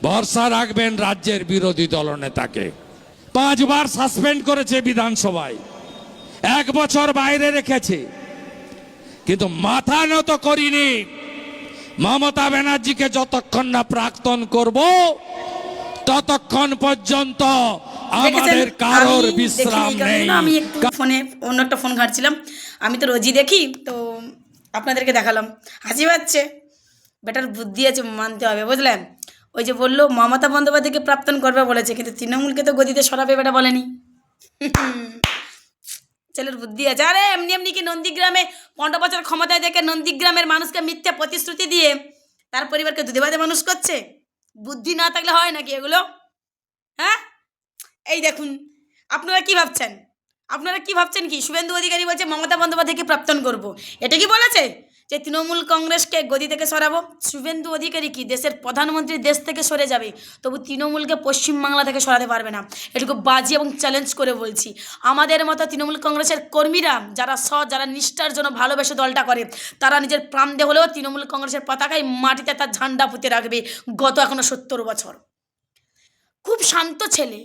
ভরসা রাখবেন রাজ্যের বিরোধী দলনেতাকে। 5 বার সাসপেন্ড করেছে বিধানসভায়, 1 বছর বাইরে রেখেছে, কিন্তু মাথা নত করিনি। মমতা ব্যানার্জিকে যতক্ষণ না প্রাক্তন করব ততক্ষণ পর্যন্ত আমাদের কারোর বিশ্রাম নেই। আমি একটু ফোনে অন্য একটা ফোন ঘাঁটছিলাম, আমি তো রোজই দেখি, তো আপনাদেরকে দেখালাম। হাসি পাচ্ছে, বেটার বুদ্ধি আছে, মানতে হবে, বুঝলেন। ওই যে বললো মমতা বন্দ্যোপাধ্যায়কে প্রাক্তন করবে বলেছে, কিন্তু তৃণমূলকে তো গদিতে সরাবে বেটা বলেনি। ছেলের বুদ্ধি আছে। আরে এমনি এমনি কি নন্দীগ্রামে 15 বছর ক্ষমতায় দেখে নন্দীগ্রামের মানুষকে মিথ্যা প্রতিশ্রুতি দিয়ে তার পরিবারকে দুধে ভাতে মানুষ করছে? বুদ্ধি না থাকলে হয় নাকি এগুলো? হ্যাঁ, এই দেখুন, আপনারা কি ভাবছেন? আপনারা কি ভাবছেন কি শুভেন্দু অধিকারী বলছে মমতা বন্দ্যোপাধ্যায়কে প্রাক্তন করব, এটা কি বলেছে যে তৃণমূল কংগ্রেসকে গদি থেকে সরাবো? শুভেন্দু অধিকারী কি দেশের প্রধানমন্ত্রী দেশ থেকে সরে যাবে, তবু তৃণমূলকে পশ্চিমবাংলা থেকে সরাতে পারবে না। এটুকু বাজি এবং চ্যালেঞ্জ করে বলছি। আমাদের মতো তৃণমূল কংগ্রেসের কর্মীরা যারা যারা নিষ্ঠার জন্য ভালোবেসে দলটা করে, তারা নিজের প্রাণ দিয়ে হলেও তৃণমূল কংগ্রেসের পতাকায় মাটিতে তার ঝান্ডা পুঁতে রাখবে। গত এখনো 70 বছর। খুব শান্ত ছেলে,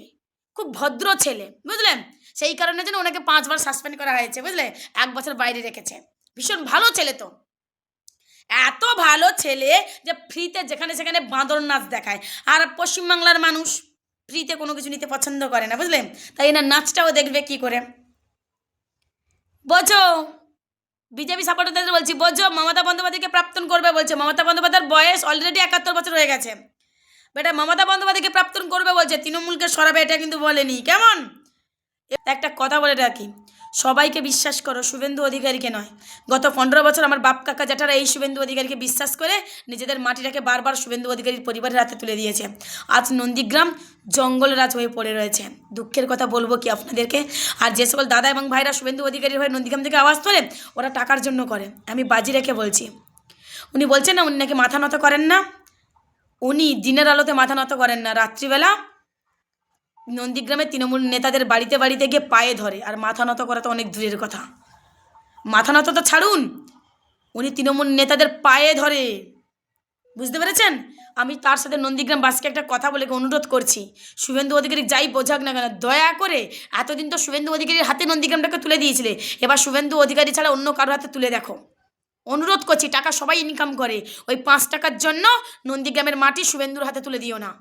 খুব ভদ্র ছেলে, বুঝলেন। সেই কারণে জন্য ওনাকে 5 বার সাসপেন্ড করা হয়েছে, বুঝলে, 1 বছর বাইরে রেখেছে। ভীষণ ভালো ছেলে, তো এত ভালো ছেলে যে ফ্রিতে যেখানে সেখানে বাঁদর নাচ দেখায়। আর পশ্চিমবাংলার মানুষ ফ্রিতে কোনো কিছু নিতে পছন্দ করে না, বুঝলেন। তাই এনার নাচটাও দেখবে কি করে। বোঝো, বিজেপি সাপোর্টারদের বলছি, বোঝো, মমতা বন্দ্যোপাধ্যায়কে প্রাক্তন করবে বলছে। মমতা বন্দ্যোপাধ্যায়ের বয়স অলরেডি 71 বছর হয়ে গেছে। বেটা মমতা বন্দ্যোপাধ্যায়কে প্রাক্তন করবে বলছে, তৃণমূলকে সরাবে এটা কিন্তু বলেনি। কেমন? একটা কথা বলে রাখি, সবাইকে বিশ্বাস করো, শুভেন্দু অধিকারীকে নয়। গত 15 বছর আমার বাপ কাকা জ্যাঠারা এই শুভেন্দু অধিকারীকে বিশ্বাস করে নিজেদের মাটিটাকে বারবার শুভেন্দু অধিকারীর পরিবারের হাতে তুলে দিয়েছে। আজ নন্দীগ্রাম জঙ্গল রাজ হয়ে পড়ে রয়েছে। দুঃখের কথা বলবো কি আপনাদেরকে। আর যে সকল দাদা এবং ভাইরা শুভেন্দু অধিকারীর হয়ে নন্দীগ্রাম থেকে আওয়াজ তোলে, ওরা টাকার জন্য করে। আমি বাজি রেখে বলছি, উনি বলছেন না উনি নাকি মাথা নত করেন না। উনি দিনের আলোতে মাথা নত করেন না, রাত্রিবেলা নন্দীগ্রামে তৃণমূল নেতাদের বাড়িতে বাড়িতে গিয়ে পায়ে ধরে। আর মাথা নত করা তো অনেক দূরের কথা, মাথা নত তো ছাড়ুন, উনি তৃণমূল নেতাদের পায়ে ধরে, বুঝতে পেরেছেন। আমি তার সাথে নন্দীগ্রামবাসীকে একটা কথা বলে অনুরোধ করছি, শুভেন্দু অধিকারী যাই বোঝাক না কেন, দয়া করে, এতদিন তো শুভেন্দু অধিকারীর হাতে নন্দীগ্রামটাকে তুলে দিয়েছিলে, এবার শুভেন্দু অধিকারী ছাড়া অন্য কারোর হাতে তুলে দেখো। অনুরোধ করছি, টাকা সবাই ইনকাম করে, ওই 5 টাকার জন্য নন্দীগ্রামের মাটি শুভেন্দুর হাতে তুলে দিও না।